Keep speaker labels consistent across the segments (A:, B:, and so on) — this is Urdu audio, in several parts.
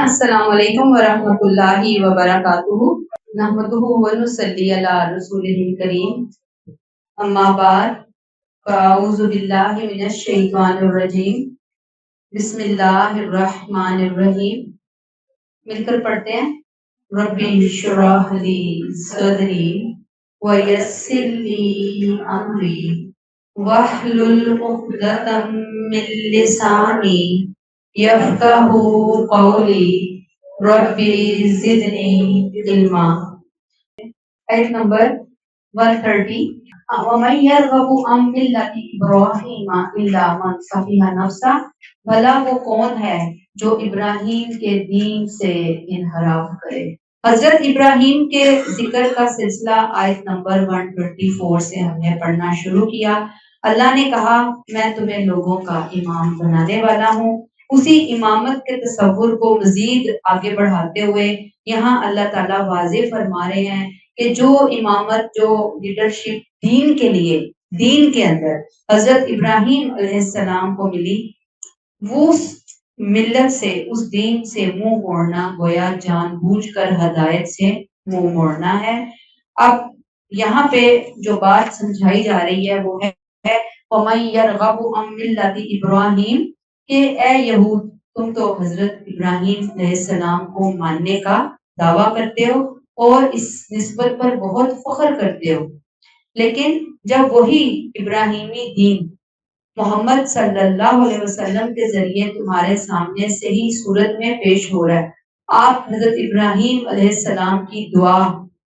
A: السلام علیکم ورحمۃ اللہ وبرکاتہ نحمدہ ونصلی علی رسولہ الکریم اما بعد فاعوذ باللہ من الشیطان الرجیم بسم اللہ الرحمن الرحیم مل کر پڑھتے ہیں ربی اشرح لی صدری ویسر لی امری واحلل عقدۃ من لسانی یفقہوا قولی ربی زدنی علما۔ آیت نمبر 130 وَمَن يَرْغَبُ عَن مِّلَّةِ إِبْرَاهِيمَ إِلَّا مَن سَفِهَ نَفْسَهُ، بھلا وہ کون ہے جو ابراہیم کے دین سے انحراف کرے۔ حضرت ابراہیم کے ذکر کا سلسلہ آیت نمبر 124 سے ہم نے پڑھنا شروع کیا۔ اللہ نے کہا میں تمہیں لوگوں کا امام بنانے والا ہوں۔ اسی امامت کے تصور کو مزید آگے بڑھاتے ہوئے یہاں اللہ تعالیٰ واضح فرما رہے ہیں کہ جو امامت، جو لیڈرشپ دین کے لیے، دین کے اندر حضرت ابراہیم علیہ السلام کو ملی، وہ اس ملت سے، اس دین سے منہ موڑنا گویا جان بوجھ کر ہدایت سے منہ موڑنا ہے۔ اب یہاں پہ جو بات سمجھائی جا رہی ہے وہ ہے وَمَن يَرْغَبُ عَن مِّلَّةِ إِبْرَاهِيمَ کہ اے یہود، تم تو حضرت ابراہیم علیہ السلام کو ماننے کا دعویٰ کرتے ہو اور اس نسبت پر بہت فخر کرتے ہو، لیکن جب وہی ابراہیمی دین محمد صلی اللہ علیہ وسلم کے ذریعے تمہارے سامنے صحیح صورت میں پیش ہو رہا ہے، آپ حضرت ابراہیم علیہ السلام کی دعا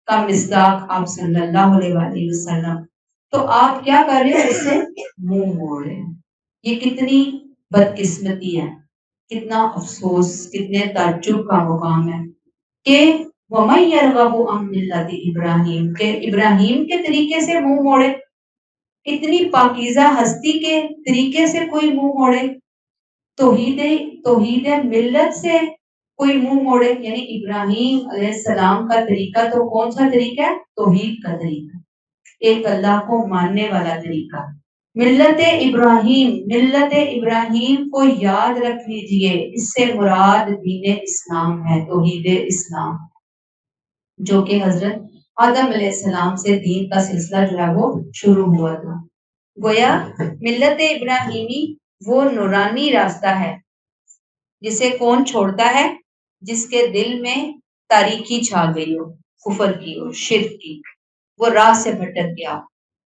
A: کا مصداق آپ صلی اللہ علیہ وآلہ وسلم، تو آپ کیا کر رہے ہو؟ اس سے منہ موڑ رہے ہیں۔ یہ کتنی بدقسمتی ہے، کتنا افسوس، کتنے تعجب کا مقام ہے کہ وَمَن يَرْغَبُ عَن مِّلَّةِ إِبْرَاهِيمَ کہ ابراہیم کے طریقے سے منہ موڑے، اتنی پاکیزہ ہستی کے طریقے سے کوئی منہ موڑے، توحید ملت سے کوئی منہ موڑے، یعنی ابراہیم علیہ السلام کا طریقہ تو کون سا طریقہ ہے؟ توحید کا طریقہ، ایک اللہ کو ماننے والا طریقہ۔ ملت ابراہیم کو یاد رکھ لیجئے، اس سے مراد دین اسلام ہے، توحید اسلام، جو کہ حضرت آدم علیہ السلام سے دین کا سلسلہ جو ہے وہ شروع ہوا تھا۔ گویا ملت ابراہیمی وہ نورانی راستہ ہے جسے کون چھوڑتا ہے؟ جس کے دل میں تاریکی چھا گئی ہو، کفر کی ہو، شرک کی، وہ راہ سے بھٹک گیا،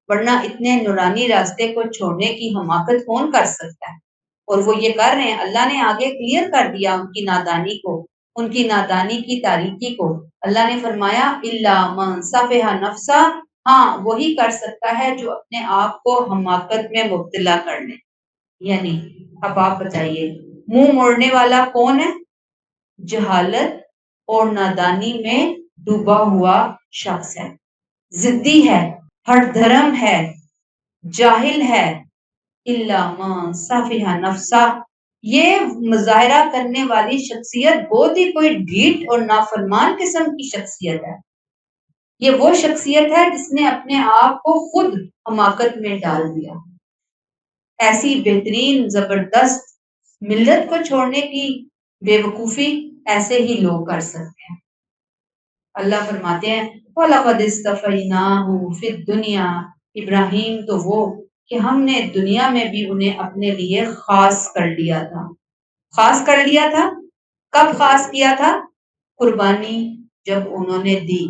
A: ورنہ اتنے نورانی راستے کو چھوڑنے کی حماقت کون کر سکتا ہے؟ اور وہ یہ کر رہے ہیں۔ اللہ نے آگے کلیئر کر دیا ان کی نادانی کو، ان کی نادانی کی تاریکی کو۔ اللہ نے فرمایا الا من صفح نفسا، ہاں وہی کر سکتا ہے جو اپنے آپ کو حماقت میں مبتلا کر لے۔ یعنی اب آپ بتائیے منہ موڑنے والا کون ہے؟ جہالت اور نادانی میں ڈوبا ہوا شخص ہے، ضدی ہے، ہٹ دھرم ہے، جاہل ہے۔ الا من صفح نفسا، یہ مظاہرہ کرنے والی شخصیت بہت ہی کوئی ڈھیٹ اور نافرمان قسم کی شخصیت ہے۔ یہ وہ شخصیت ہے جس نے اپنے آپ کو خود حماقت میں ڈال دیا۔ ایسی بہترین زبردست ملت کو چھوڑنے کی بے وقوفی ایسے ہی لوگ کر سکتے ہیں۔ اللہ فرماتے ہیں وَلَقَدِ اسْتَفَيْنَاهُ فِي الدُّنْيَا، ابراہیم تو وہ کہ ہم نے دنیا میں بھی انہیں اپنے لیے خاص کر لیا تھا۔ خاص کر لیا تھا، کب خاص کیا تھا؟ قربانی جب انہوں نے دی،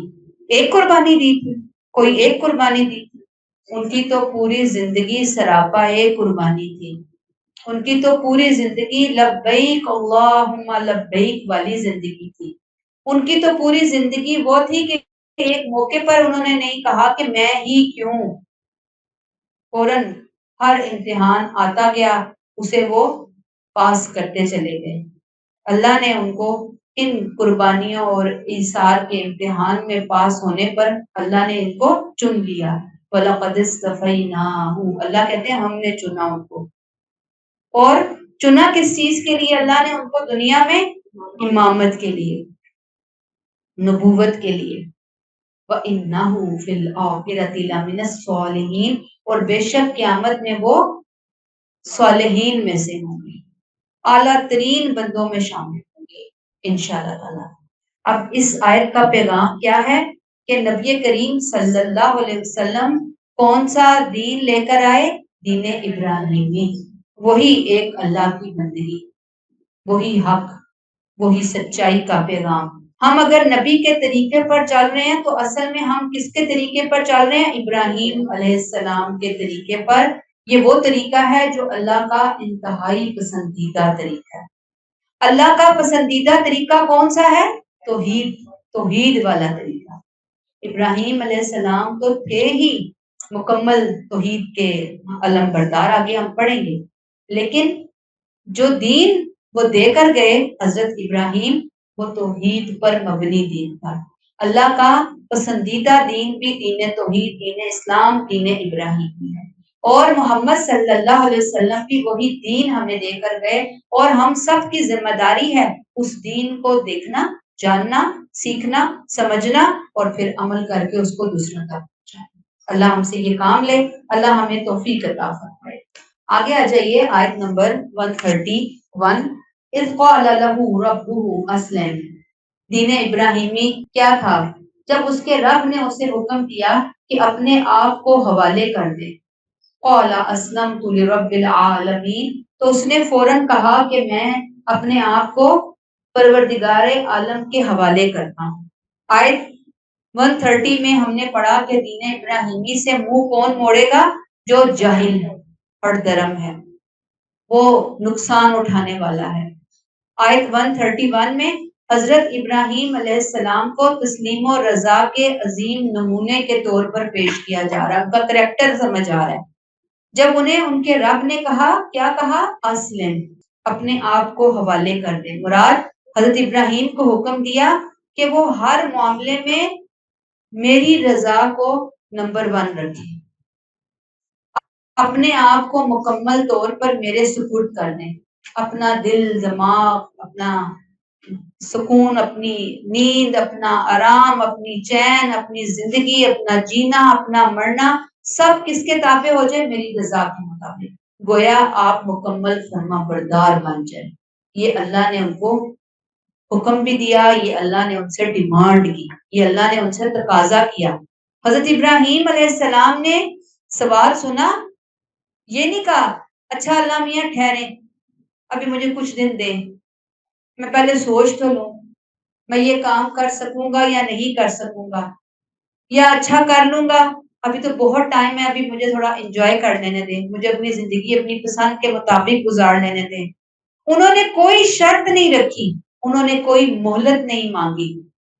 A: ایک قربانی دی تھی، کوئی ایک قربانی دی تھی، ان کی تو پوری زندگی سراپا ایک قربانی تھی، ان کی تو پوری زندگی لبیک اللہم لبیک والی زندگی تھی، ان کی تو پوری زندگی وہ تھی کہ ایک موقع پر انہوں نے نہیں کہا کہ میں ہی کیوں، فوراً ہر امتحان آتا گیا اسے وہ پاس کرتے چلے گئے۔ اللہ نے ان کو ان قربانیوں اور ایثار کے امتحان میں پاس ہونے پر اللہ نے ان کو چن لیا۔ وَلَقَدِ اسْتَفَيْنَاهُ، اللہ کہتے ہیں ہم نے چنا ان کو، اور چنا کس چیز کے لیے؟ اللہ نے ان کو دنیا میں امامت کے لیے، نبوت کے لیے۔ وَإِنَّهُ فِي الْآخِرَةِ لَمِنَ الصَّالِحِينَ، اور بے شک قیامت میں وہ صالحین میں سے ہوں گے، اعلیٰ ترین بندوں میں شامل ہوں گے۔ انشاءاللہ تعالی۔ اب اس آیت کا پیغام کیا ہے کہ نبی کریم صلی اللہ علیہ وسلم کون سا دین لے کر آئے؟ دین ابراہیمی، وہی ایک اللہ کی بندگی، وہی حق، وہی سچائی کا پیغام۔ ہم اگر نبی کے طریقے پر چل رہے ہیں تو اصل میں ہم کس کے طریقے پر چل رہے ہیں؟ ابراہیم علیہ السلام کے طریقے پر۔ یہ وہ طریقہ ہے جو اللہ کا انتہائی پسندیدہ طریقہ ہے۔ اللہ کا پسندیدہ طریقہ کون سا ہے؟ توحید، توحید والا طریقہ۔ ابراہیم علیہ السلام تو تھے ہی مکمل توحید کے علم بردار، آگے ہم پڑھیں گے، لیکن جو دین وہ دے کر گئے حضرت ابراہیم، وہ توحید پر مبنی دین تھا۔ اللہ کا پسندیدہ دین بھی دین توحید، دین اسلام، دین ابراہیم ہے، اور محمد صلی اللہ علیہ وسلم بھی وہی دین ہمیں دے کر گئے، اور ہم سب کی ذمہ داری ہے اس دین کو دیکھنا، جاننا، سیکھنا، سمجھنا، اور پھر عمل کر کے اس کو دوسروں تک پہنچانا۔ اللہ ہم سے یہ کام لے، اللہ ہمیں توفیق عطا فرمائے۔ آگے آ جائیے آیت نمبر 131۔ اذ قال له ربه اسلم، دین ابراہیمی کیا تھا؟ جب اس کے رب نے اسے حکم کیا کہ اپنے آپ کو حوالے کر دے۔ قال اسلمت لرب العالمین، تو اس نے فوراً کہا کہ میں اپنے آپ کو پروردگار عالم کے حوالے کرتا ہوں۔ آیت 130 میں ہم نے پڑھا کہ دین ابراہیمی سے منہ کون موڑے گا؟ جو جاہل ہے، ہٹ درم ہے، وہ نقصان اٹھانے والا ہے۔ آیت 131 میں حضرت ابراہیم علیہ السلام کو تسلیم و رضا کے عظیم نمونے کے طور پر پیش کیا جا رہا ہے، ان کا کریکٹر سمجھ آ رہا ہے۔ جب انہیں ان کے رب نے کہا، کیا کہا؟ اسلم، اپنے آپ کو حوالے کر دے، مراد حضرت ابراہیم کو حکم دیا کہ وہ ہر معاملے میں میری رضا کو نمبر 1 رکھیں، اپنے آپ کو مکمل طور پر میرے سپرد کر دیں، اپنا دل، دماغ، اپنا سکون، اپنی نیند، اپنا آرام، اپنی چین، اپنی زندگی، اپنا جینا، اپنا مرنا، سب کس کے تابع ہو جائے؟ میری رضا کے مطابق۔ گویا آپ مکمل فرما بردار بن جائیں۔ یہ اللہ نے ان کو حکم بھی دیا، یہ اللہ نے ان سے ڈیمانڈ کی، یہ اللہ نے ان سے تقاضا کیا۔ حضرت ابراہیم علیہ السلام نے سوال سنا، یہ نہیں کہا اچھا اللہ میاں ٹھہریں، ابھی مجھے کچھ دن دیں، میں پہلے سوچ تو لوں میں یہ کام کر سکوں گا یا نہیں کر سکوں گا، یا اچھا کر لوں گا، ابھی تو بہت ٹائم ہے، ابھی مجھے تھوڑا انجوائے کر لینے دیں، مجھے اپنی زندگی اپنی پسند کے مطابق گزار لینے دیں۔ انہوں نے کوئی شرط نہیں رکھی، انہوں نے کوئی مہلت نہیں مانگی،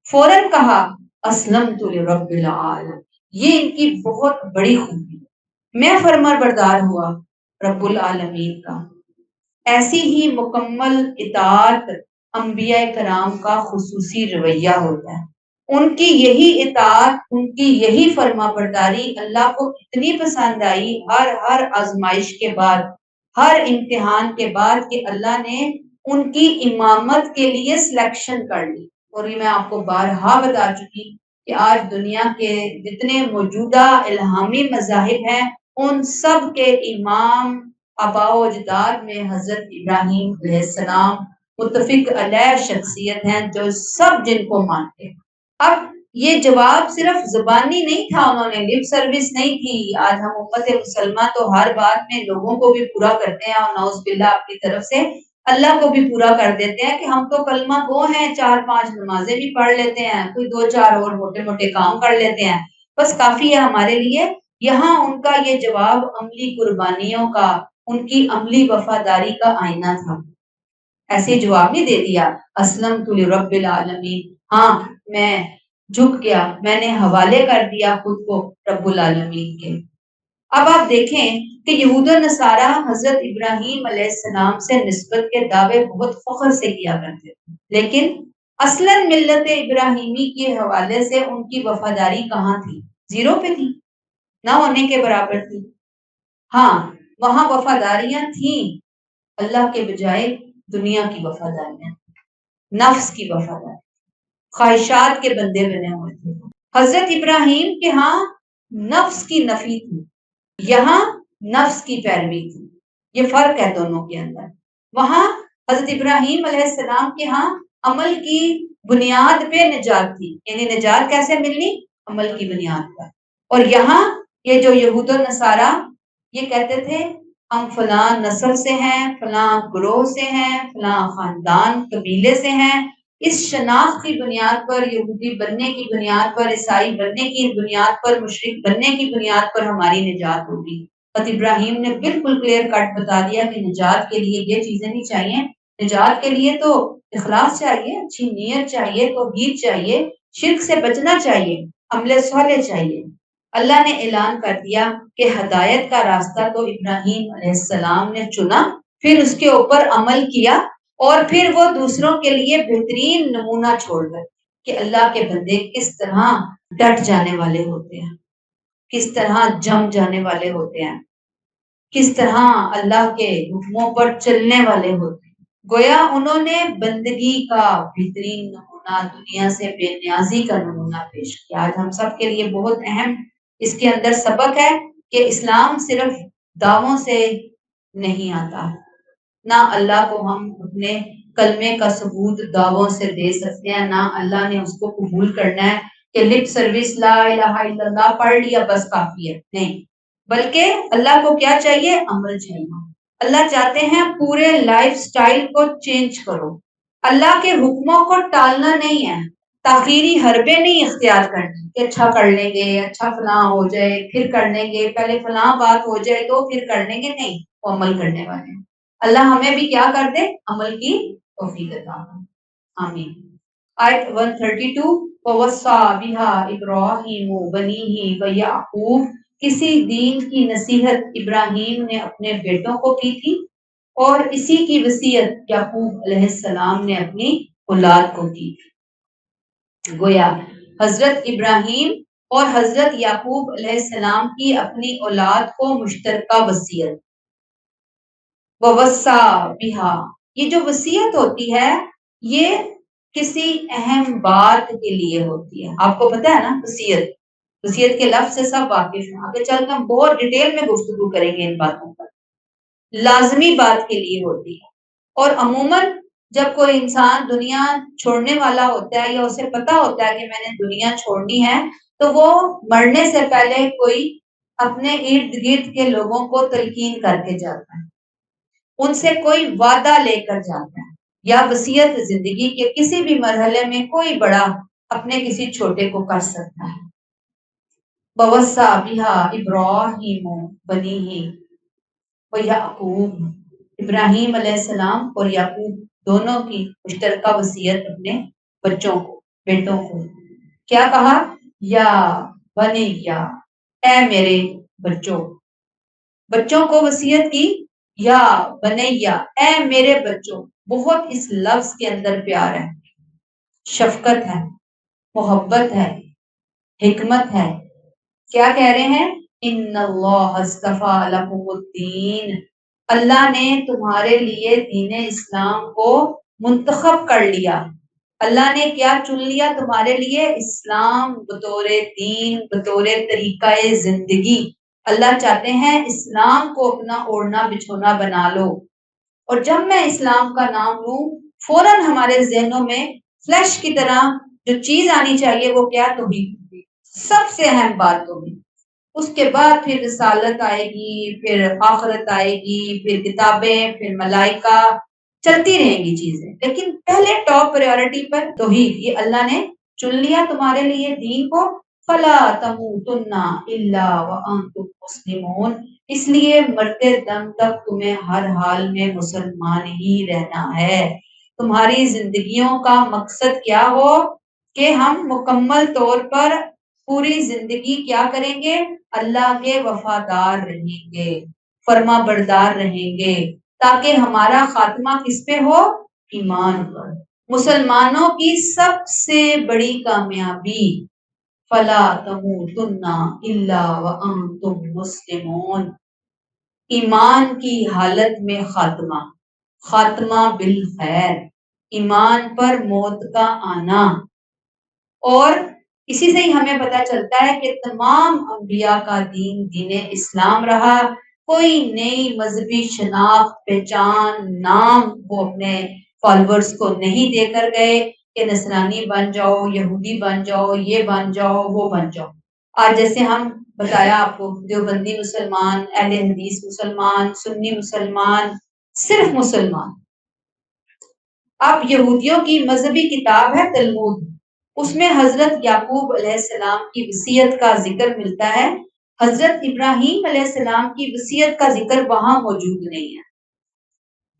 A: فوراً کہا اسلمت لرب العالمین۔ یہ ان کی بہت بڑی خوبی، میں فرما بردار ہوا رب العالمین کا۔ ایسی ہی مکمل اطاعت انبیاء کرام کا خصوصی رویہ ہوتا ہے۔ ان کی یہی اطاعت، ان کی یہی فرما برداری اللہ کو اتنی پسند آئی ہر آزمائش کے بعد، ہر امتحان کے بعد، کہ اللہ نے ان کی امامت کے لیے سلیکشن کر لی۔ اور یہ میں آپ کو بارہا بتا چکی کہ آج دنیا کے جتنے موجودہ الہامی مذاہب ہیں، ان سب کے امام آباء و اجداد میں حضرت ابراہیم علیہ السلام متفق علیہ شخصیت ہیں، جو سب جن کو مانتے ہیں۔ اب یہ جواب صرف زبانی نہیں تھا، انہوں نے لپ سروس نہیں کی۔ آج ہم امت مسلمہ تو ہر بات میں لوگوں کو بھی پورا کرتے ہیں، اور نعوذ باللہ اپنی طرف سے اللہ کو بھی پورا کر دیتے ہیں کہ ہم تو کلمہ گو ہیں، 4-5 نمازیں بھی پڑھ لیتے ہیں، کوئی 2-4 اور موٹے موٹے کام کر لیتے ہیں، بس کافی ہے ہمارے لیے۔ یہاں ان کا یہ جواب عملی قربانیوں کا، ان کی عملی وفاداری کا آئینہ تھا۔ ایسے جواب نہیں دے دیا اسلمت لرب العالمین، ہاں میں جھک گیا، میں نے حوالے کر دیا خود کو رب العالمین کے۔ اب آپ دیکھیں کہ یہود و نصارہ حضرت ابراہیم علیہ السلام سے نسبت کے دعوے بہت فخر سے کیا کرتے تھے، لیکن اصلاً ملت ابراہیمی کے حوالے سے ان کی وفاداری کہاں تھی؟ 0 پہ تھی، نہ ہونے کے برابر تھی۔ ہاں وہاں وفاداریاں تھیں، اللہ کے بجائے دنیا کی وفاداریاں، نفس کی وفاداری، خواہشات کے بندے بنے ہوئے تھے۔ حضرت ابراہیم کے ہاں نفس کی نفی تھی، یہاں نفس کی پیروی تھی، یہ فرق ہے دونوں کے اندر۔ وہاں حضرت ابراہیم علیہ السلام کے ہاں عمل کی بنیاد پہ نجات تھی، یعنی نجات کیسے ملنی؟ عمل کی بنیاد پر۔ اور یہاں یہ جو یہود و نصارہ یہ کہتے تھے ہم فلاں نسل سے ہیں، فلاں گروہ سے ہیں، فلاں خاندان قبیلے سے ہیں، اس شناخت کی بنیاد پر، یہودی بننے کی بنیاد پر، عیسائی بننے کی بنیاد پر، مشرک بننے کی بنیاد پر ہماری نجات ہوگی۔ اور ابراہیم نے بالکل کلیئر کٹ بتا دیا کہ نجات کے لیے یہ چیزیں نہیں چاہیے، نجات کے لیے تو اخلاص چاہیے، اچھی نیت چاہیے، توحید چاہیے، شرک سے بچنا چاہیے، عمل صالح چاہیے۔ اللہ نے اعلان کر دیا کہ ہدایت کا راستہ تو ابراہیم علیہ السلام نے چنا، پھر اس کے اوپر عمل کیا، اور پھر وہ دوسروں کے لیے بہترین نمونہ چھوڑ گئے کہ اللہ کے بندے کس طرح ڈٹ جانے والے ہوتے ہیں، کس طرح جم جانے والے ہوتے ہیں، کس طرح اللہ کے حکموں پر چلنے والے ہوتے ہیں۔ گویا انہوں نے بندگی کا بہترین نمونہ، دنیا سے بے نیازی کا نمونہ پیش کیا۔ آج ہم سب کے لیے بہت اہم اس کے اندر سبق ہے کہ اسلام صرف دعووں سے نہیں آتا، نہ اللہ کو ہم اپنے کلمے کا ثبوت دعووں سے دے سکتے ہیں، نہ اللہ نے اس کو قبول کرنا ہے کہ لپ سروس لا الہ الا اللہ پڑھ لیا بس کافی ہے، نہیں، بلکہ اللہ کو کیا چاہیے؟ عمل چاہیے۔ اللہ چاہتے ہیں پورے لائف سٹائل کو چینج کرو، اللہ کے حکموں کو ٹالنا نہیں ہے، تاخیری حربے نہیں اختیار کرنی کہ اچھا کر لیں گے، اچھا فلاں ہو جائے پھر کر لیں گے، پہلے فلاں بات ہو جائے تو پھر کر لیں گے، نہیں، وہ عمل کرنے والے ہیں۔ اللہ ہمیں بھی کیا کر دے؟ عمل کی توفیق عطا فرمائے، آمین۔ آیت 132 وَوَصَّى بِهَا إِبْرَاهِيمُ بَنِيهِ وَيَعْقُوبُ، کسی دین کی نصیحت ابراہیم نے اپنے بیٹوں کو کی تھی، اور اسی کی وصیت یعقوب علیہ السلام نے اپنی اولاد کو کی تھی۔ گویا حضرت ابراہیم اور حضرت یعقوب علیہ السلام کی اپنی اولاد کو مشترکہ وصیت، وَوَصَّى بِهَا، یہ جو وصیت ہوتی ہے یہ کسی اہم بات کے لیے ہوتی ہے۔ آپ کو پتا ہے نا وصیت، وصیت کے لفظ سے سب واقف ہیں، آگے چل کے ہم بہت ڈیٹیل میں گفتگو کریں گے ان باتوں پر۔ لازمی بات کے لیے ہوتی ہے، اور عموماً جب کوئی انسان دنیا چھوڑنے والا ہوتا ہے یا اسے پتا ہوتا ہے کہ میں نے دنیا چھوڑنی ہے، تو وہ مرنے سے پہلے کوئی اپنے ارد گرد کے لوگوں کو تلقین کر کے جاتا ہے، ان سے کوئی وعدہ لے کر جاتا ہے، یا وصیت زندگی کے کسی بھی مرحلے میں کوئی بڑا اپنے کسی چھوٹے کو کر سکتا ہے۔ وَوَصَّى بِهَا إِبْرَاهِيمُ بَنِيهِ وَيَعْقُوبُ، ابراہیم علیہ السلام اور یعقوب دونوں کی مشترکہ وصیت اپنے بچوں کو، بیٹوں کو کیا کہا؟ یا بنیا، اے میرے بچوں، بچوں کو وصیت کی، یا بنیا، اے میرے بچوں۔ بہت اس لفظ کے اندر پیار ہے، شفقت ہے، محبت ہے، حکمت ہے۔ کیا کہہ رہے ہیں؟ ان اللہ اصطفیٰ لکم الدین، اللہ نے تمہارے لیے دین اسلام کو منتخب کر لیا، اللہ نے کیا چن لیا تمہارے لیے؟ اسلام بطور دین، بطور طریقہ زندگی۔ اللہ چاہتے ہیں اسلام کو اپنا اوڑھنا بچھونا بنا لو، اور جب میں اسلام کا نام لوں فوراً ہمارے ذہنوں میں فلیش کی طرح جو چیز آنی چاہیے وہ کیا؟ توحید، سب سے اہم بات توحید۔ اس کے بعد پھر رسالت آئے گی، پھر آخرت آئے گی، پھر کتابیں، پھر ملائکہ، چلتی رہیں گی چیزیں، لیکن پہلے ٹاپ پریورٹی پر توحید۔ یہ اللہ نے چن لیا تمہارے لیے دین کو، فلا تموتن الا وانتم مسلمون، اس لیے مرتے دم تک تمہیں ہر حال میں مسلمان ہی رہنا ہے۔ تمہاری زندگیوں کا مقصد کیا ہو کہ ہم مکمل طور پر پوری زندگی کیا کریں گے؟ اللہ کے وفادار رہیں گے، فرما بردار رہیں گے، تاکہ ہمارا خاتمہ کس پہ ہو؟ ایمان پر۔ مسلمانوں کی سب سے بڑی کامیابی فلا تموتن الا وانتم مسلمون، ایمان کی حالت میں خاتمہ، خاتمہ بالخیر، ایمان پر موت کا آنا۔ اور اسی سے ہی ہمیں پتہ چلتا ہے کہ تمام انبیاء کا دین دین اسلام رہا، کوئی نئی مذہبی شناخت، پہچان، نام وہ اپنے فالوورز کو نہیں دے کر گئے کہ نصرانی بن جاؤ، یہودی بن جاؤ، یہ بن جاؤ، وہ بن جاؤ. آج جیسے ہم بتایا آپ کو، دیوبندی مسلمان، اہل حدیث مسلمان، سنی مسلمان، صرف مسلمان. اب یہودیوں کی مذہبی کتاب ہے تلمود، اس میں حضرت یعقوب علیہ السلام کی وصیت کا ذکر ملتا ہے. حضرت ابراہیم علیہ السلام کی وصیت کا ذکر وہاں موجود نہیں ہے.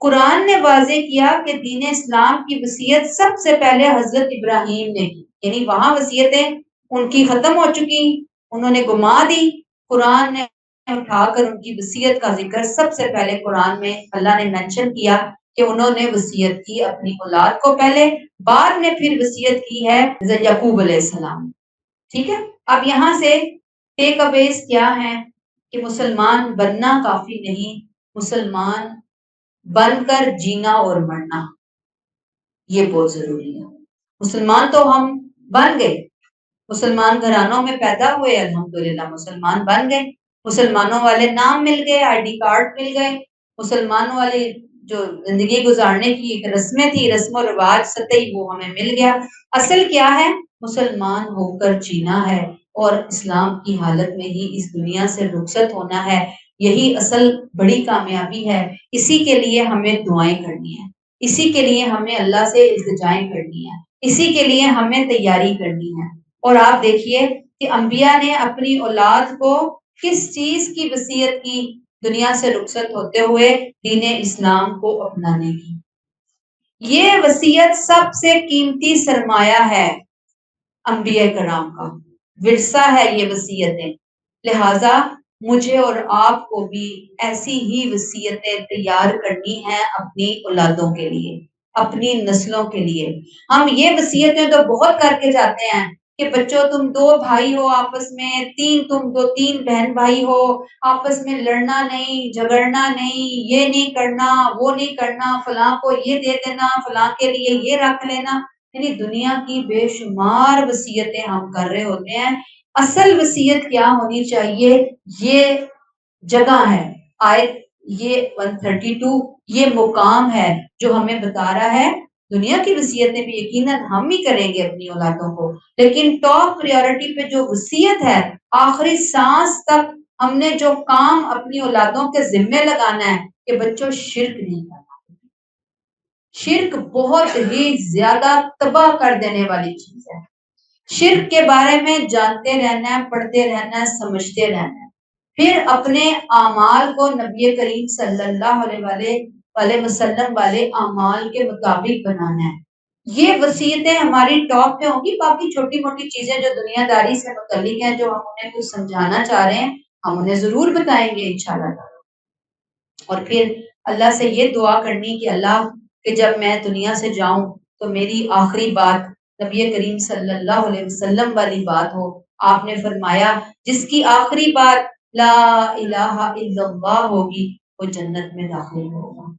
A: قرآن نے واضح کیا کہ دین اسلام کی وصیت سب سے پہلے حضرت ابراہیم نے کی، یعنی وہاں وصیتیں ان کی ختم ہو چکی، انہوں نے گما دی. قرآن نے اٹھا کر ان کی وصیت کا ذکر سب سے پہلے قرآن میں اللہ نے مینشن کیا کہ انہوں نے وصیت کی اپنی اولاد کو پہلے، بعد میں پھر وصیت کی ہے حضرت یعقوب علیہ السلام. ٹھیک ہے. اب یہاں سے ٹیک اویز کیا ہے کہ مسلمان بننا کافی نہیں، مسلمان بن کر جینا اور مرنا یہ بہت ضروری ہے. مسلمان تو ہم بن گئے، مسلمان گھرانوں میں پیدا ہوئے، الحمدللہ مسلمان بن گئے، مسلمانوں والے نام مل گئے، آئی ڈی کارڈ مل گئے، مسلمانوں والے جو زندگی گزارنے کی ایک رسمیں تھی، رسم و رواج سطحی، وہ ہمیں مل گیا. اصل کیا ہے؟ مسلمان ہو کر جینا ہے اور اسلام کی حالت میں ہی اس دنیا سے رخصت ہونا ہے. یہی اصل بڑی کامیابی ہے. اسی کے لیے ہمیں دعائیں کرنی ہیں، اسی کے لیے ہمیں اللہ سے التجائیں کرنی ہیں، اسی کے لیے ہمیں تیاری کرنی ہے. اور آپ دیکھیے کہ انبیاء نے اپنی اولاد کو کس چیز کی وصیت کی دنیا سے رخصت ہوتے ہوئے؟ دین اسلام کو اپنانے کی. یہ وصیت سب سے قیمتی سرمایہ ہے انبیاء کرام کا، ورثہ ہے یہ وصیتیں. لہذا مجھے اور آپ کو بھی ایسی ہی وصیتیں تیار کرنی ہیں اپنی اولادوں کے لیے، اپنی نسلوں کے لیے. ہم یہ وصیتیں تو بہت کر کے جاتے ہیں کہ بچوں تم 2 بھائی ہو آپس میں، 3 بہن بھائی ہو، آپس میں لڑنا نہیں، جھگڑنا نہیں، یہ نہیں کرنا، وہ نہیں کرنا، فلاں کو یہ دے دینا، فلاں کے لیے یہ رکھ لینا. یعنی دنیا کی بے شمار وصیتیں ہم کر رہے ہوتے ہیں. اصل وصیت کیا ہونی چاہیے؟ یہ جگہ ہے، آیت یہ 132 یہ مقام ہے جو ہمیں بتا رہا ہے. دنیا کی وصیتیں بھی یقیناً ہم ہی کریں گے اپنی اولادوں کو، لیکن ٹاپ پریورٹی پہ جو وصیت ہے، آخری سانس تک ہم نے جو کام اپنی اولادوں کے ذمے لگانا ہے کہ بچوں شرک نہیں کرنا. شرک بہت ہی زیادہ تباہ کر دینے والی چیز ہے. شرک کے بارے میں جانتے رہنا ہے، پڑھتے رہنا ہے، سمجھتے رہنا ہے، پھر اپنے اعمال کو نبی کریم صلی اللہ علیہ وسلم والے اعمال کے مطابق بنانا ہے. یہ وصیتیں ہماری ٹاپ پہ ہوں گی. باقی چھوٹی موٹی چیزیں جو دنیا داری سے متعلق ہیں، جو ہم انہیں کچھ سمجھانا چاہ رہے ہیں، ہم انہیں ضرور بتائیں گے انشاءاللہ. اور پھر اللہ سے یہ دعا کرنی کہ اللہ کہ جب میں دنیا سے جاؤں تو میری آخری بات نبی کریم صلی اللہ علیہ وسلم والی بات ہو. آپ نے فرمایا جس کی آخری بات لا الہ الا اللہ ہوگی وہ جنت میں داخل ہوگا.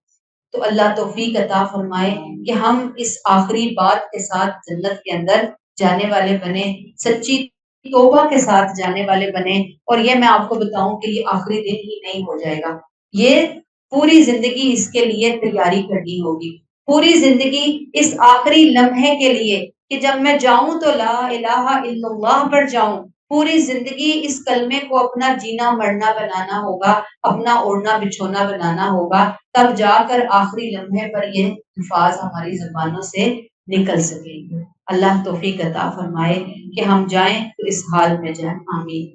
A: تو اللہ توفیق عطا فرمائے کہ ہم اس آخری بات کے ساتھ جنت کے اندر جانے والے بنے، سچی توبہ کے ساتھ جانے والے بنے. اور یہ میں آپ کو بتاؤں کہ یہ آخری دن ہی نہیں ہو جائے گا، یہ پوری زندگی اس کے لیے تیاری کرنی ہوگی، پوری زندگی اس آخری لمحے کے لیے کہ جب میں جاؤں تو لا الہ الا اللہ پر جاؤں. پوری زندگی اس کلمے کو اپنا جینا مرنا بنانا ہوگا، اپنا اوڑھنا بچھونا بنانا ہوگا، تب جا کر آخری لمحے پر یہ الفاظ ہماری زبانوں سے نکل سکیں گے. اللہ توفیق عطا فرمائے کہ ہم جائیں تو اس حال میں جائیں. آمین.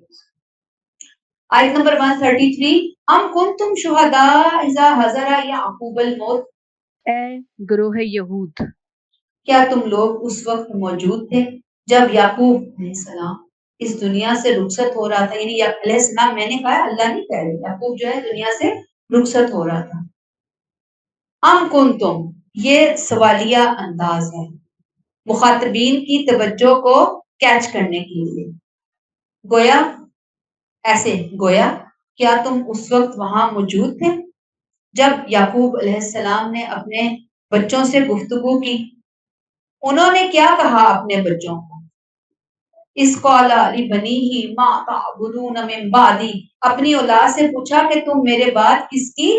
A: آیت نمبر 133 ام کنتم شہداء اذا حضر یعقوب الموت.
B: اے گروہ یہود،
A: کیا تم لوگ اس وقت موجود تھے جب یعقوب علیہ السلام اس دنیا سے رخصت ہو رہا تھا؟ یعنی یعقوب علیہ السلام میں نے کہا، اللہ نہیں کہہ رہے، یعقوب جو ہے دنیا سے رخصت ہو رہا تھا. ام کنتم یہ سوالیہ انداز ہے مخاطبین کی توجہ کو کیچ کرنے کے لیے. گویا ایسے گویا کیا تم اس وقت وہاں موجود تھے جب یعقوب علیہ السلام نے اپنے بچوں سے گفتگو کی؟ انہوں نے کیا کہا اپنے بچوں کو؟ اس قال لبنیہ ما تعبدون من بعدی، اپنی اولاد سے پوچھا کہ تم میرے بعد کس کی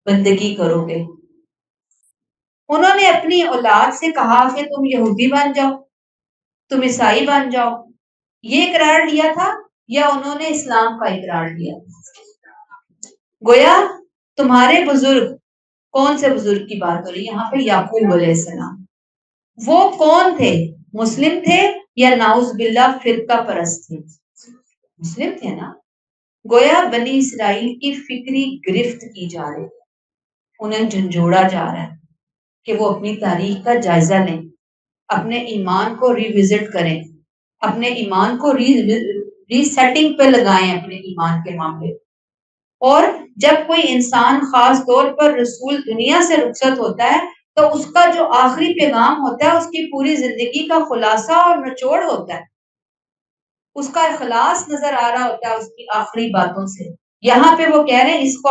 A: بندگی کرو گے. انہوں نے اپنی اولاد سے کہا کہ تم یہودی بن جاؤ، تم عیسائی بن جاؤ، یہ اقرار لیا تھا یا انہوں نے اسلام کا اقرار لیا تھا؟ گویا تمہارے بزرگ، کون سے بزرگ کی بات ہو رہی ہے یہاں پہ؟ یعقوب علیہ السلام، وہ کون تھے؟ مسلم تھے یا نعوذ باللہ فرقہ پرست تھے؟ مسلم تھے نا۔ گویا بنی اسرائیل کی فکری گرفت کی جا رہی ہے، انہیں جھنجھوڑا جا رہا ہے کہ وہ اپنی تاریخ کا جائزہ لیں، اپنے ایمان کو ریوزٹ کریں، اپنے ایمان کو ری سیٹنگ پہ لگائیں اپنے ایمان کے معاملے۔ اور جب کوئی انسان خاص طور پر رسول دنیا سے رخصت ہوتا ہے تو اس کا جو آخری پیغام ہوتا ہے اس کی پوری زندگی کا خلاصہ اور نچوڑ ہوتا ہے، اس کا اخلاص نظر آ رہا ہوتا ہے اس کی آخری باتوں سے۔ یہاں پہ وہ کہہ رہے ہیں اس کو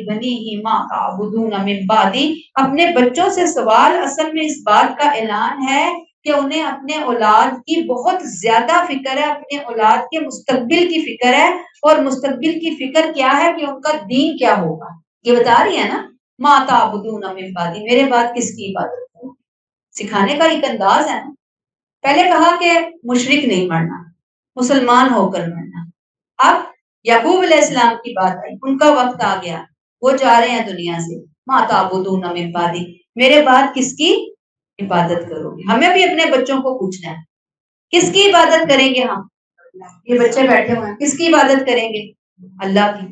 A: بنی ما تعبدون من بعدی، اپنے بچوں سے سوال اصل میں اس بات کا اعلان ہے کہ انہیں اپنے اولاد کی بہت زیادہ فکر ہے، اپنے اولاد کے مستقبل کی فکر ہے، اور مستقبل کی فکر کیا ہے کہ ان کا دین کیا ہوگا۔ یہ بتا رہی ہے نا، ما تعبدون من بعدی، میرے بعد کس کی عبادت کرو، سکھانے کا ایک انداز ہے نا۔ پہلے کہا کہ مشرک نہیں مرنا، مسلمان ہو کر مرنا۔ اب یعقوب علیہ السلام کی بات آئی، ان کا وقت آ گیا، وہ جا رہے ہیں دنیا سے۔ ما تعبدون من بعدی، میرے بعد کس کی عبادت کرو گے؟ ہمیں بھی اپنے بچوں کو پوچھنا ہے کس کی عبادت کریں گے ہم؟ یہ بچے بیٹھے ہوئے ہیں، کس کی عبادت کریں گے؟ اللہ کی۔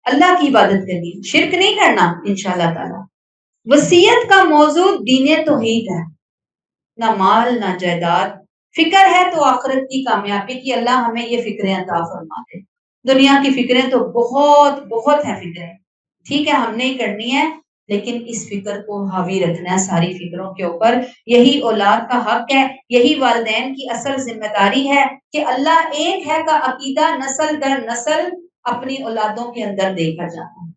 A: اللہ کی عبادت کرنی، شرک نہیں کرنا انشاءاللہ تعالی۔ وصیت کا موضوع دین توحید ہے، نہ مال نہ جائیداد۔ فکر ہے تو آخرت کی کامیابی کی، اللہ ہمیں یہ فکریں عطا فرما دے۔ دنیا کی فکریں تو بہت بہت ہیں فکریں، ٹھیک ہے ہم نے ہی کرنی ہے، لیکن اس فکر کو حاوی رکھنا ہے ساری فکروں کے اوپر۔ یہی اولاد کا حق ہے، یہی والدین کی اصل ذمہ داری ہے کہ اللہ ایک ہے کا عقیدہ نسل در نسل اپنی اولادوں کے اندر دے کر جانا ہے۔